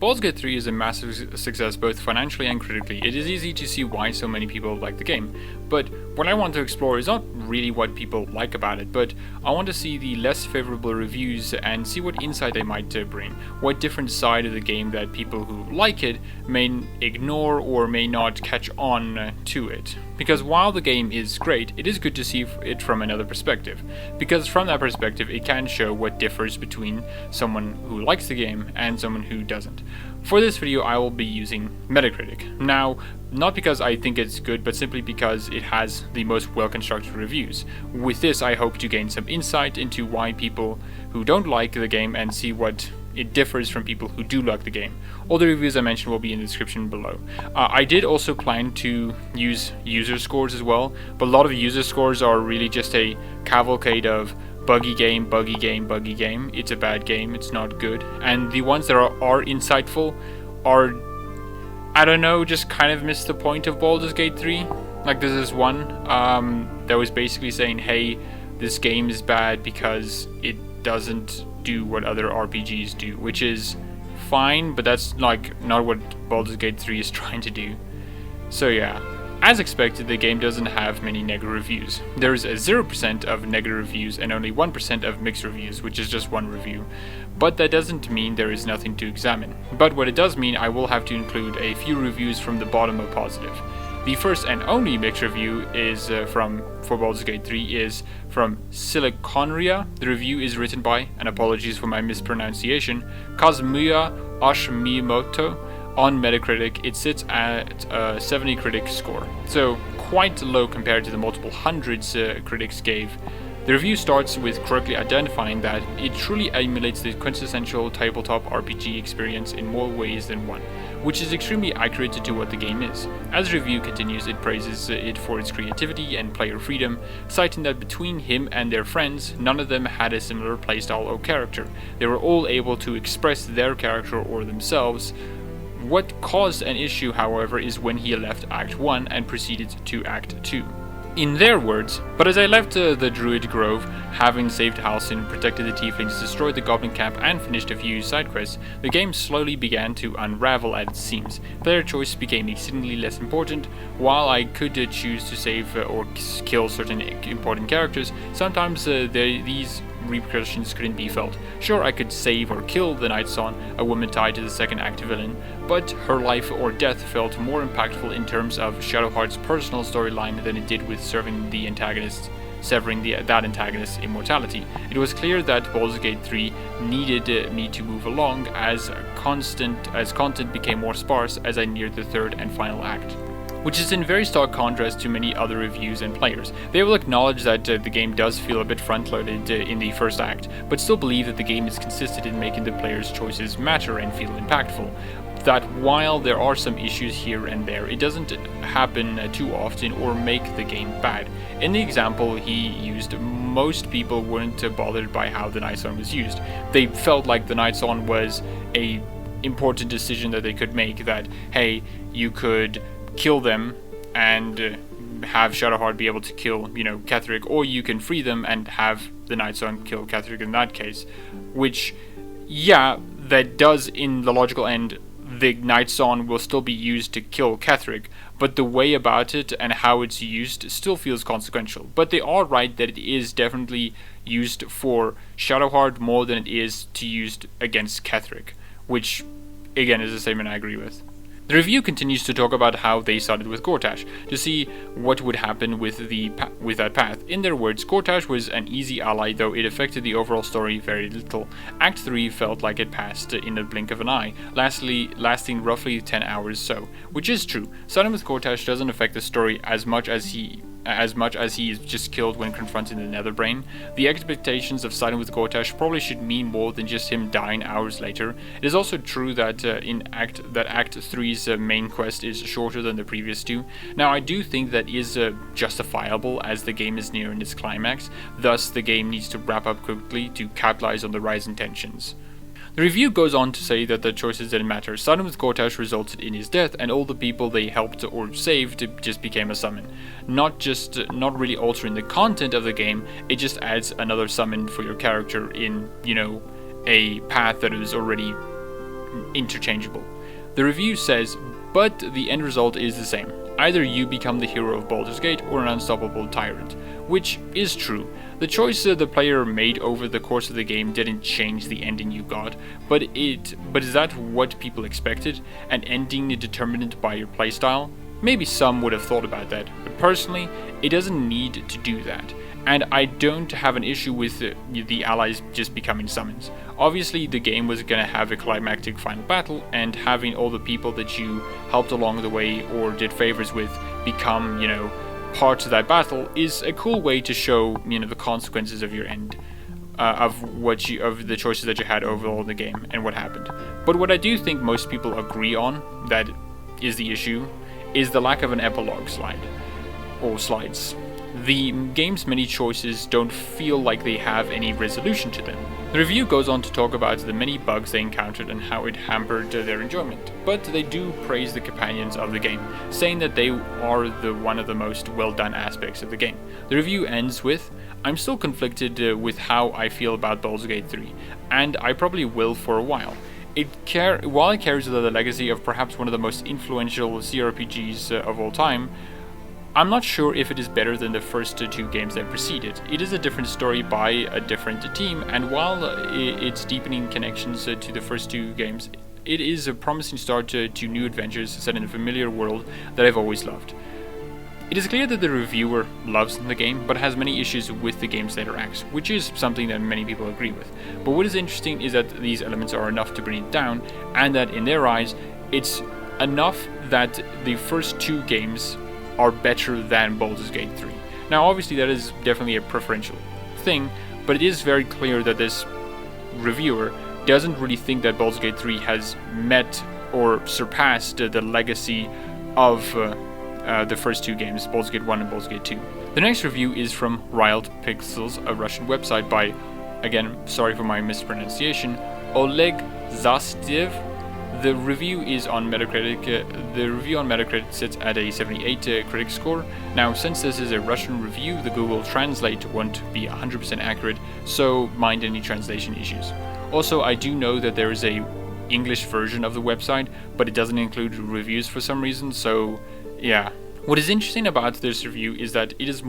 Baldur's Gate 3 is a massive success both financially and critically. It is easy to see why so many people like the game, but what I want to explore is not really what people like about it, but I want to see the less favorable reviews and see what insight they might bring, what different side of the game that people who like it may ignore or may not catch on to it. Because while the game is great, it is good to see it from another perspective, because from that perspective it can show what differs between someone who likes the game and someone who doesn't. For this video I will be using Metacritic. Now, not because I think it's good, but simply because it has the most well-constructed reviews. With this I hope to gain some insight into why people who don't like the game and see what it differs from people who do like the game. All the reviews I mentioned will be in the description below. I did also plan to use user scores as well, but a lot of the user scores are really just a cavalcade of buggy game, buggy game, buggy game. It's a bad game, it's not good. And the ones that are insightful are, I don't know, just kind of miss the point of Baldur's Gate 3. Like there's this one that was basically saying, hey, this game is bad because it doesn't do what other RPGs do, which is fine, but that's like not what Baldur's Gate 3 is trying to do. So yeah, as expected, the game doesn't have many negative reviews. There's a 0% of negative reviews and only 1% of mixed reviews, which is just one review. But that doesn't mean there is nothing to examine. But what it does mean, I will have to include a few reviews from the bottom of positive. The first and only mixed review is for Baldur's Gate 3 is from Silicona. The review is written by, and apologies for my mispronunciation, Kazumiya Ashimoto. On Metacritic, it sits at a 70 critic score, so quite low compared to the multiple hundreds critics gave. The review starts with correctly identifying that it truly emulates the quintessential tabletop RPG experience in more ways than one, which is extremely accurate to what the game is. As the review continues, it praises it for its creativity and player freedom, citing that between him and their friends, none of them had a similar playstyle or character. They were all able to express their character or themselves. What caused an issue, however, is when he left Act 1 and proceeded to Act 2. In their words, but as I left the Druid Grove, having saved Halcyon, protected the Tieflings, destroyed the Goblin Camp, and finished a few side quests, the game slowly began to unravel at its seams. Player choice became exceedingly less important. While I could choose to save or kill certain important characters, sometimes these repercussions couldn't be felt. Sure, I could save or kill the Night Song, a woman tied to the second act villain, but her life or death felt more impactful in terms of Shadowheart's personal storyline than it did with severing that antagonist's immortality. It was clear that Baldur's Gate 3 needed me to move along as content became more sparse as I neared the third and final act, which is in very stark contrast to many other reviews and players. They will acknowledge that the game does feel a bit front-loaded in the first act, but still believe that the game is consistent in making the player's choices matter and feel impactful. That while there are some issues here and there, it doesn't happen too often or make the game bad. In the example he used, most people weren't bothered by how the Night Song was used. They felt like the Night Song was a important decision that they could make, that, hey, you could kill them and have Shadowheart be able to kill, Ketheric, or you can free them and have the Night Song kill Ketheric in that case. Which, yeah, that does, in the logical end, the Night Song will still be used to kill Ketheric, but the way about it and how it's used still feels consequential. But they are right that it is definitely used for Shadowheart more than it is to used against Ketheric, which, again, is a statement I agree with. The review continues to talk about how they started with Gortash, to see what would happen with that path. In their words, Gortash was an easy ally, though it affected the overall story very little. Act 3 felt like it passed in a blink of an eye, lasting roughly 10 hours so, which is true. Starting with Gortash doesn't affect the story as much as he is just killed when confronting the Netherbrain. The expectations of starting with Gortash probably should mean more than just him dying hours later. It is also true that Act 3's main quest is shorter than the previous two. Now, I do think that is justifiable as the game is nearing its climax, thus the game needs to wrap up quickly to capitalize on the rising tensions. The review goes on to say that the choices didn't matter. Starting with Gortash resulted in his death, and all the people they helped or saved just became a summon. Not really altering the content of the game, it just adds another summon for your character in, a path that is already interchangeable. The review says, but the end result is the same. Either you become the hero of Baldur's Gate or an unstoppable tyrant, which is true. The choice the player made over the course of the game didn't change the ending you got, but is that what people expected? An ending determined by your playstyle? Maybe some would have thought about that, but personally, it doesn't need to do that. And I don't have an issue with the allies just becoming summons. Obviously, the game was going to have a climactic final battle, and having all the people that you helped along the way or did favors with become, parts of that battle is a cool way to show, the consequences of your end, of the choices that you had overall in the game and what happened. But what I do think most people agree on, that is the issue, is the lack of an epilogue slide, or slides. The game's many choices don't feel like they have any resolution to them. The review goes on to talk about the many bugs they encountered and how it hampered their enjoyment, but they do praise the companions of the game, saying that they are one of the most well done aspects of the game. The review ends with, "I'm still conflicted with how I feel about Baldur's Gate 3, and I probably will for a while. While it carries the legacy of perhaps one of the most influential CRPGs of all time, I'm not sure if it is better than the first two games that preceded. It is a different story by a different team, and while it's deepening connections to the first two games, it is a promising start to new adventures set in a familiar world that I've always loved." It is clear that the reviewer loves the game, but has many issues with the game's later acts, which is something that many people agree with. But what is interesting is that these elements are enough to bring it down, and that in their eyes, it's enough that the first two games are better than Baldur's Gate 3. Now obviously that is definitely a preferential thing, but it is very clear that this reviewer doesn't really think that Baldur's Gate 3 has met or surpassed the legacy of the first two games, Baldur's Gate 1 and Baldur's Gate 2. The next review is from Riot Pixels, a Russian website by, again, sorry for my mispronunciation, Oleg Zastiev. The review is on Metacritic. The review on Metacritic sits at a 78 critic score. Now, since this is a Russian review, the Google Translate won't be 100% accurate, so mind any translation issues. Also, I do know that there is a English version of the website, but it doesn't include reviews for some reason, so yeah. What is interesting about this review is that it is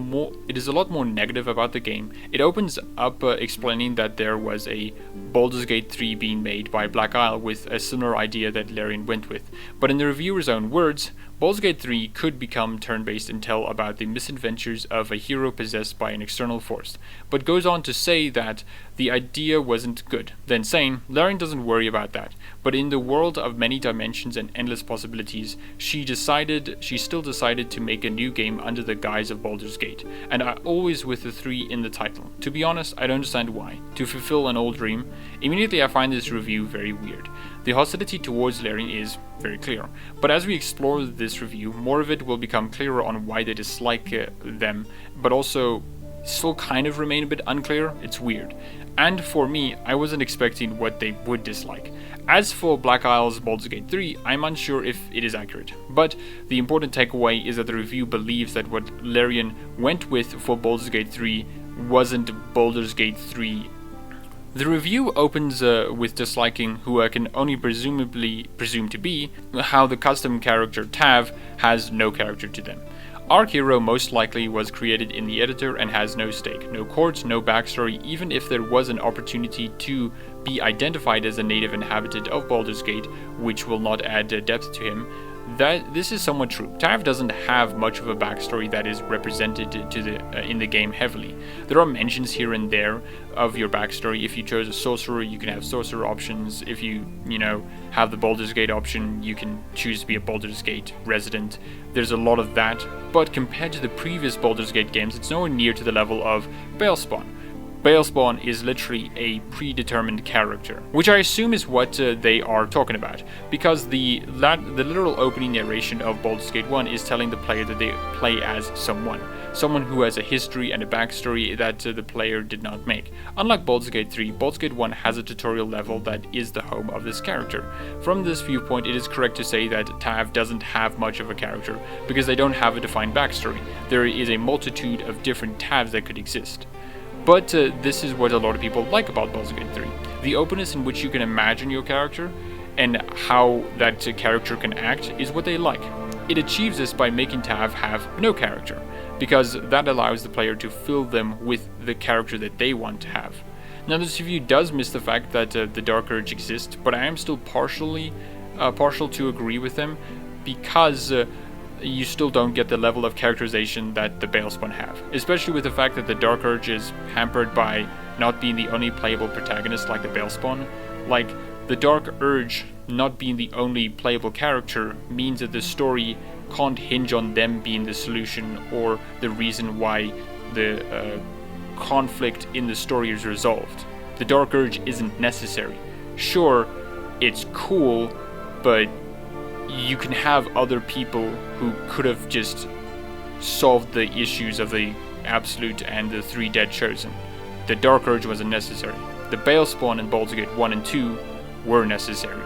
a lot more negative about the game. It opens up explaining that there was a Baldur's Gate 3 being made by Black Isle with a similar idea that Larian went with. But in the reviewer's own words, Baldur's Gate 3 could become turn-based and tell about the misadventures of a hero possessed by an external force, but goes on to say that the idea wasn't good, then saying, Larian doesn't worry about that, but in the world of many dimensions and endless possibilities, she still decided to make a new game under the guise of Baldur's Gate, and always with the 3 in the title. To be honest, I don't understand why. To fulfill an old dream? Immediately I find this review very weird. The hostility towards Larian is very clear, but as we explore this review, more of it will become clearer on why they dislike them, but also still kind of remain a bit unclear. It's weird. And for me, I wasn't expecting what they would dislike. As for Black Isle's Baldur's Gate 3, I'm unsure if it is accurate, but the important takeaway is that the review believes that what Larian went with for Baldur's Gate 3 wasn't Baldur's Gate 3. The review opens with disliking who I can only presumably presume to be how the custom character Tav has no character to them. Our hero most likely was created in the editor and has no stake, no courts, no backstory, even if there was an opportunity to be identified as a native inhabitant of Baldur's Gate, which will not add depth to him. This is somewhat true. Tav doesn't have much of a backstory that is represented in the game heavily. There are mentions here and there of your backstory. If you chose a sorcerer, you can have sorcerer options. If you have the Baldur's Gate option, you can choose to be a Baldur's Gate resident. There's a lot of that, but compared to the previous Baldur's Gate games, it's nowhere near to the level of Balespawn. Balespawn is literally a predetermined character, which I assume is what they are talking about, because the literal opening narration of Baldur's Gate 1 is telling the player that they play as someone who has a history and a backstory that the player did not make. Unlike Baldur's Gate 3, Baldur's Gate 1 has a tutorial level that is the home of this character. From this viewpoint, it is correct to say that Tav doesn't have much of a character, because they don't have a defined backstory. There is a multitude of different Tavs that could exist. But this is what a lot of people like about Baldur's Gate 3. The openness in which you can imagine your character and how that character can act is what they like. It achieves this by making Tav have no character, because that allows the player to fill them with the character that they want to have. Now, this review does miss the fact that the Dark Urge exists, but I am still partial to agree with them, because you still don't get the level of characterization that the Balespawn have, especially with the fact that the Dark Urge is hampered by not being the only playable protagonist like the Balespawn. Like, the Dark Urge not being the only playable character means that the story can't hinge on them being the solution or the reason why the conflict in the story is resolved. The Dark Urge isn't necessary. Sure, it's cool, but you can have other people who could have just solved the issues of the Absolute and the 3 Dead Chosen. The Dark Urge wasn't necessary. The Balespawn in Baldur's Gate 1 and 2 were necessary.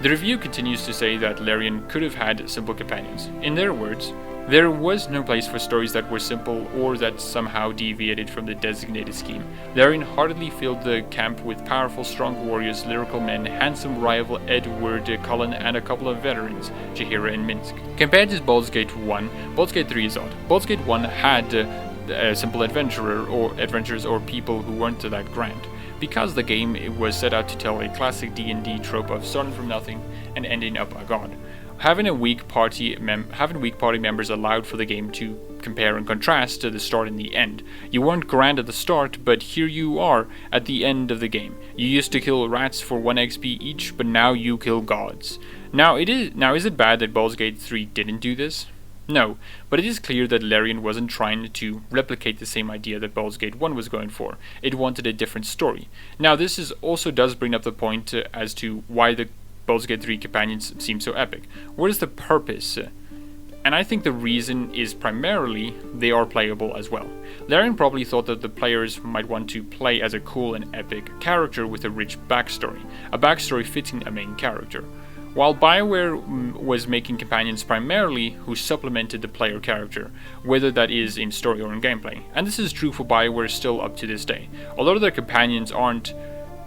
The review continues to say that Larian could have had simple companions. In their words, there was no place for stories that were simple or that somehow deviated from the designated scheme. Larian heartily filled the camp with powerful, strong warriors, lyrical men, handsome rival Edward Cullen, and a couple of veterans, Jaheira and Minsk. Compared to Baldur's Gate 1, Baldur's Gate 3 is odd. Baldur's Gate 1 had simple adventurers or people who weren't that grand, because the game was set out to tell a classic D&D trope of starting from nothing and ending up a god. Having weak party members allowed for the game to compare and contrast to the start and the end. You weren't grand at the start, but here you are at the end of the game. You used to kill rats for 1 XP each, but now you kill gods. Now is it bad that Baldur's Gate 3 didn't do this? No, but it is clear that Larian wasn't trying to replicate the same idea that Baldur's Gate 1 was going for. It wanted a different story. Now, this also does bring up the point as to why the Baldur's Gate 3 companions seem so epic. What is the purpose? And I think the reason is primarily they are playable as well. Larian probably thought that the players might want to play as a cool and epic character with a rich backstory, a backstory fitting a main character. While BioWare was making companions primarily who supplemented the player character, whether that is in story or in gameplay. And this is true for BioWare still up to this day. A lot of their companions aren't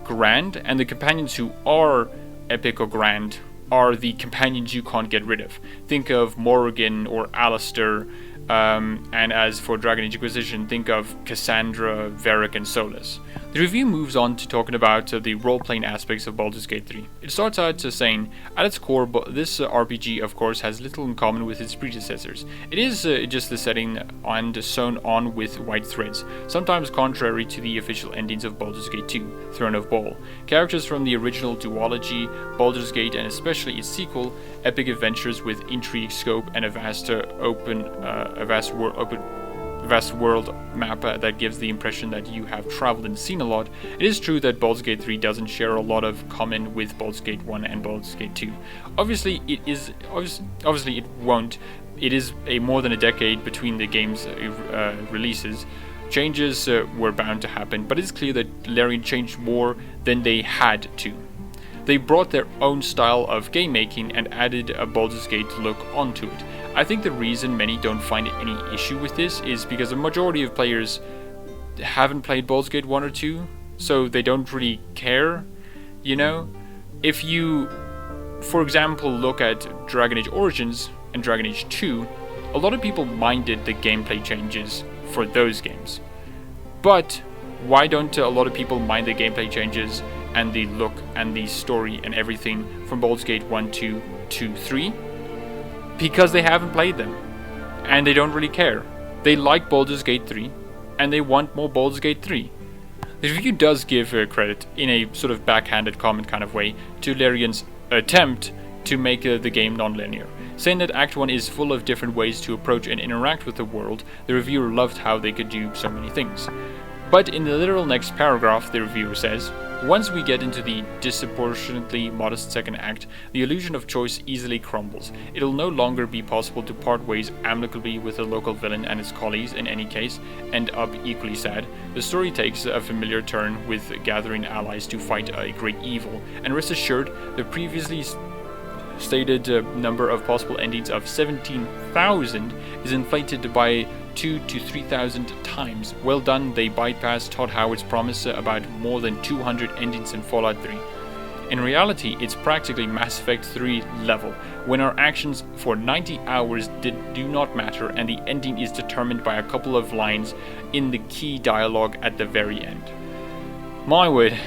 grand, and the companions who are epic or grand are the companions you can't get rid of. Think of Morrigan or Alistair, and as for Dragon Age Inquisition, think of Cassandra, Varric, and Solus. The review moves on to talking about the role-playing aspects of Baldur's Gate 3. It starts out saying, at its core, this RPG of course has little in common with its predecessors. It is just the setting and sewn on with white threads, sometimes contrary to the official endings of Baldur's Gate 2, Throne of Bhaal. Characters from the original duology, Baldur's Gate, and especially its sequel, epic adventures with intrigue, scope, and a vast world map that gives the impression that you have traveled and seen a lot. It is true that Baldur's Gate 3 doesn't share a lot of common with Baldur's Gate 1 and Baldur's Gate 2. Obviously it won't. It is more than a decade between the game's releases. Changes were bound to happen, but it's clear that Larian changed more than they had to. They brought their own style of game making and added a Baldur's Gate look onto it. I think the reason many don't find any issue with this is because the majority of players haven't played Baldur's Gate 1 or 2, so they don't really care, you know? If you, for example, look at Dragon Age Origins and Dragon Age 2, a lot of people minded the gameplay changes for those games. But why don't a lot of people mind the gameplay changes and the look and the story and everything from Baldur's Gate 1, 2, 2, 3? Because they haven't played them, and they don't really care. They like Baldur's Gate 3, and they want more Baldur's Gate 3. The review does give credit, in a sort of backhanded comment kind of way, to Larian's attempt to make the game non-linear. Saying that Act 1 is full of different ways to approach and interact with the world, the reviewer loved how they could do so many things. But in the literal next paragraph, the reviewer says, once we get into the disproportionately modest second act, the illusion of choice easily crumbles. It'll no longer be possible to part ways amicably with the local villain and his colleagues, in any case, end up equally sad. The story takes a familiar turn with gathering allies to fight a great evil, and rest assured, the previously stated number of possible endings of 17,000 is inflated by 2,000 to 3,000 times. Well done, they bypassed Todd Howard's promise about more than 200 endings in Fallout 3. In reality, it's practically Mass Effect 3 level, when our actions for 90 hours do not matter and the ending is determined by a couple of lines in the key dialogue at the very end. My word.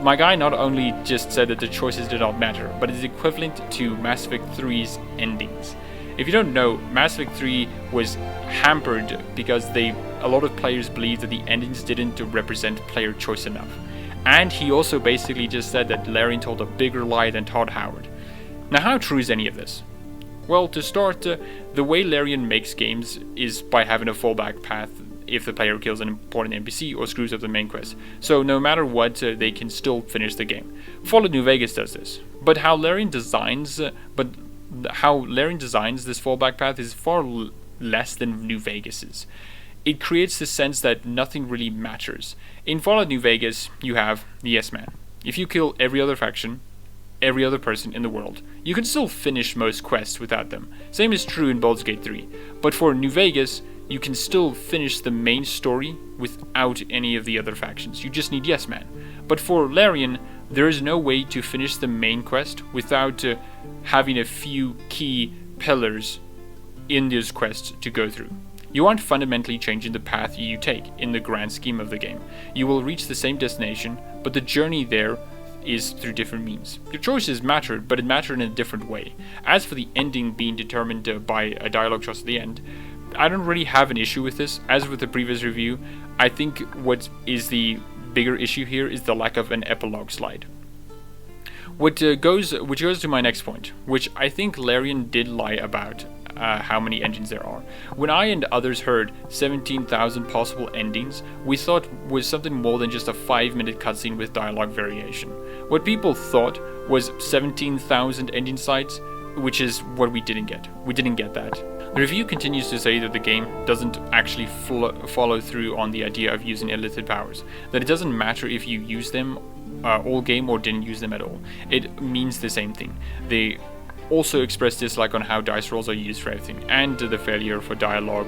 My guy not only just said that the choices did not matter, but is equivalent to Mass Effect 3's endings. If you don't know, Mass Effect 3 was hampered because a lot of players believed that the endings didn't represent player choice enough. And he also basically just said that Larian told a bigger lie than Todd Howard. Now, how true is any of this? Well, to start, the way Larian makes games is by having a fallback path if the player kills an important NPC or screws up the main quest. So no matter what, they can still finish the game. Fallout New Vegas does this. But how Larian designs this fallback path is far less than New Vegas's. It creates the sense that nothing really matters. In Fallout New Vegas, you have the Yes Man. If you kill every other faction, every other person in the world, you can still finish most quests without them. Same is true in Baldur's Gate 3. But for New Vegas, you can still finish the main story without any of the other factions. You just need Yes Man. But for Larian, there is no way to finish the main quest without having a few key pillars in this quest to go through. You aren't fundamentally changing the path you take in the grand scheme of the game. You will reach the same destination, but the journey there is through different means. Your choices mattered, but it mattered in a different way. As for the ending being determined by a dialogue choice at the end, I don't really have an issue with this. As with the previous review, I think what is the bigger issue here is the lack of an epilogue slide. Which goes to my next point, which I think Larian did lie about how many endings there are. When I and others heard 17,000 possible endings, we thought was something more than just a 5-minute cutscene with dialogue variation. What people thought was 17,000 ending sites, which is what we didn't get. We didn't get that. The review continues to say that the game doesn't actually follow through on the idea of using illicit powers, that it doesn't matter if you use them all game or didn't use them at all. It means the same thing. They also express dislike on how dice rolls are used for everything, and the failure for dialogue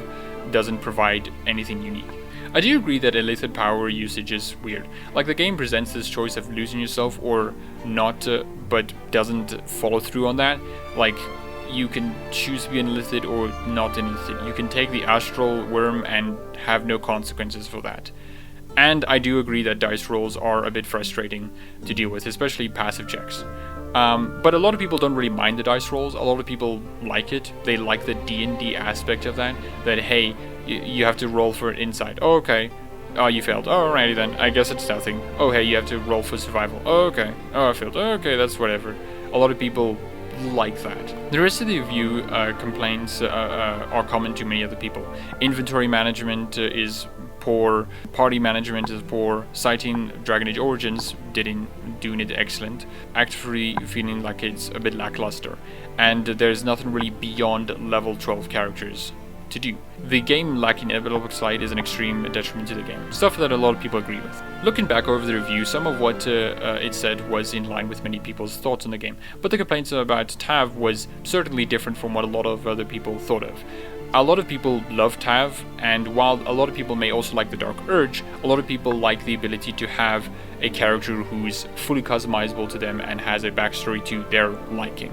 doesn't provide anything unique. I do agree that illicit power usage is weird. Like, the game presents this choice of losing yourself or not, but doesn't follow through on that. Like, you can choose to be illicit or not illicit. You can take the astral worm and have no consequences for that. And I do agree that dice rolls are a bit frustrating to deal with, especially passive checks. But a lot of people don't really mind the dice rolls. A lot of people like it. They like the D&D aspect of that. That, hey, you have to roll for insight. Oh, okay. Oh, you failed. Alrighty then. I guess it's nothing. Oh, hey, you have to roll for survival. Oh, okay. Oh, I failed. Okay, that's whatever. A lot of people like that. The rest of the review complaints are common to many other people. Inventory management is poor, party management is poor, citing Dragon Age Origins doing it excellent, Act 3 feeling like it's a bit lackluster, and there's nothing really beyond level 12 characters to do. The game lacking epilogue slide is an extreme detriment to the game, stuff that a lot of people agree with. Looking back over the review, some of what it said was in line with many people's thoughts on the game, but the complaints about Tav was certainly different from what a lot of other people thought of. A lot of people love Tav, and while a lot of people may also like the Dark Urge, a lot of people like the ability to have a character who's fully customizable to them and has a backstory to their liking.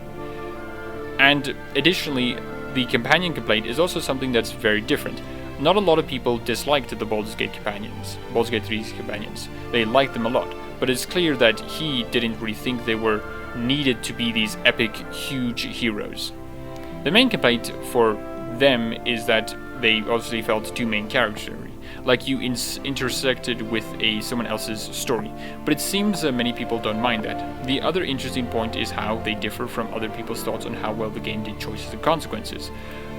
And additionally, the companion complaint is also something that's very different. Not a lot of people disliked the Baldur's Gate companions, Baldur's Gate 3's companions. They liked them a lot, but it's clear that he didn't really think they were needed to be these epic, huge heroes. The main complaint for them is that they obviously felt too main character, like you intersected with someone else's story, but it seems many people don't mind that. The other interesting point is how they differ from other people's thoughts on how well the game did choices and consequences,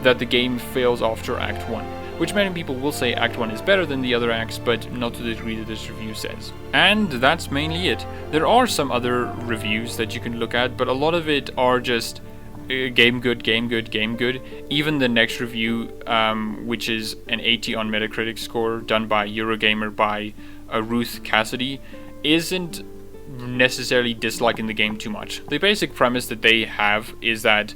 that the game fails after Act 1, which many people will say Act 1 is better than the other acts, but not to the degree that this review says. And that's mainly it. There are some other reviews that you can look at, but a lot of it are just game good, game good, game good. Even the next review, which is an 80 on Metacritic score, done by Eurogamer by Ruth Cassidy, isn't necessarily disliking the game too much. The basic premise that they have is that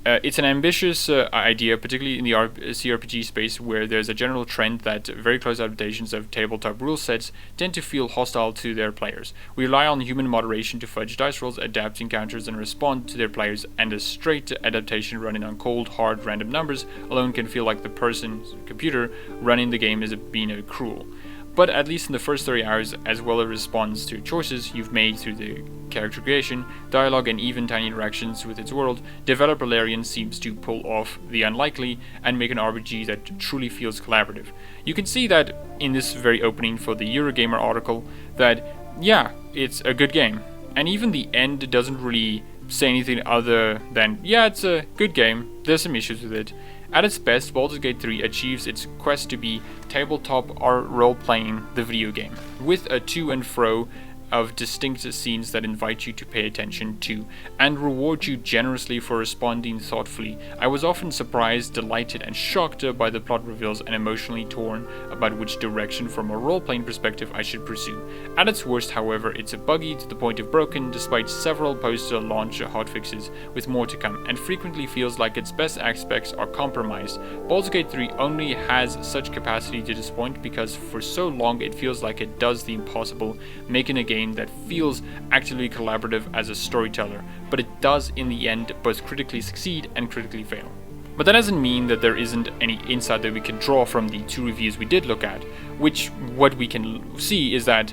It's an ambitious idea, particularly in the CRPG space, where there's a general trend that very close adaptations of tabletop rule sets tend to feel hostile to their players. We rely on human moderation to fudge dice rolls, adapt encounters, and respond to their players, and a straight adaptation running on cold, hard, random numbers alone can feel like the person's computer running the game is being cruel. But at least in the first 30 hours, as well as response to choices you've made through the character creation, dialogue, and even tiny interactions with its world, developer Larian seems to pull off the unlikely and make an RPG that truly feels collaborative. You can see that in this very opening for the Eurogamer article that, yeah, it's a good game. And even the end doesn't really say anything other than, yeah, it's a good game, there's some issues with it. At its best, Baldur's Gate 3 achieves its quest to be tabletop or role-playing the video game, with a to and fro of distinct scenes that invite you to pay attention to, and reward you generously for responding thoughtfully. I was often surprised, delighted, and shocked by the plot reveals, and emotionally torn about which direction from a role-playing perspective I should pursue. At its worst, however, it's buggy to the point of broken, despite several post-launch hotfixes, with more to come, and frequently feels like its best aspects are compromised. Baldur's Gate 3 only has such capacity to disappoint because for so long it feels like it does the impossible, making a game that feels actively collaborative as a storyteller, but it does in the end both critically succeed and critically fail. But that doesn't mean that there isn't any insight that we can draw from the two reviews we did look at, which what we can see is that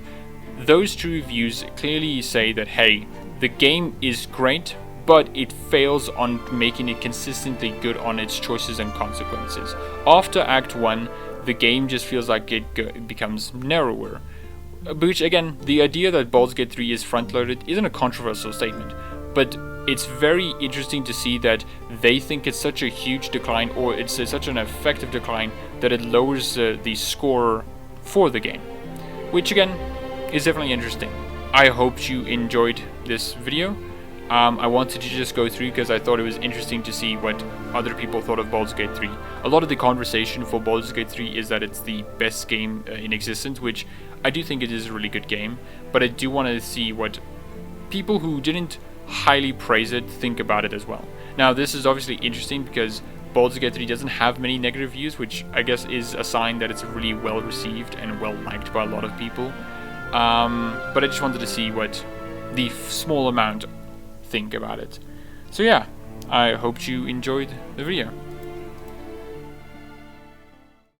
those two reviews clearly say that, hey, the game is great, but it fails on making it consistently good on its choices and consequences. After Act 1, the game just feels like it becomes narrower. Which, again, the idea that Baldur's Gate 3 is front-loaded isn't a controversial statement, but it's very interesting to see that they think it's such a huge decline, or it's such an effective decline, that it lowers the score for the game. Which, again, is definitely interesting. I hope you enjoyed this video. I wanted to just go through because I thought it was interesting to see what other people thought of Baldur's Gate 3. A lot of the conversation for Baldur's Gate 3 is that it's the best game in existence, which I do think it is a really good game, but I do want to see what people who didn't highly praise it think about it as well. Now, this is obviously interesting because Baldur's Gate 3 doesn't have many negative reviews, which I guess is a sign that it's really well received and well liked by a lot of people. But I just wanted to see what the small amount think about it. So yeah, I hope you enjoyed the video.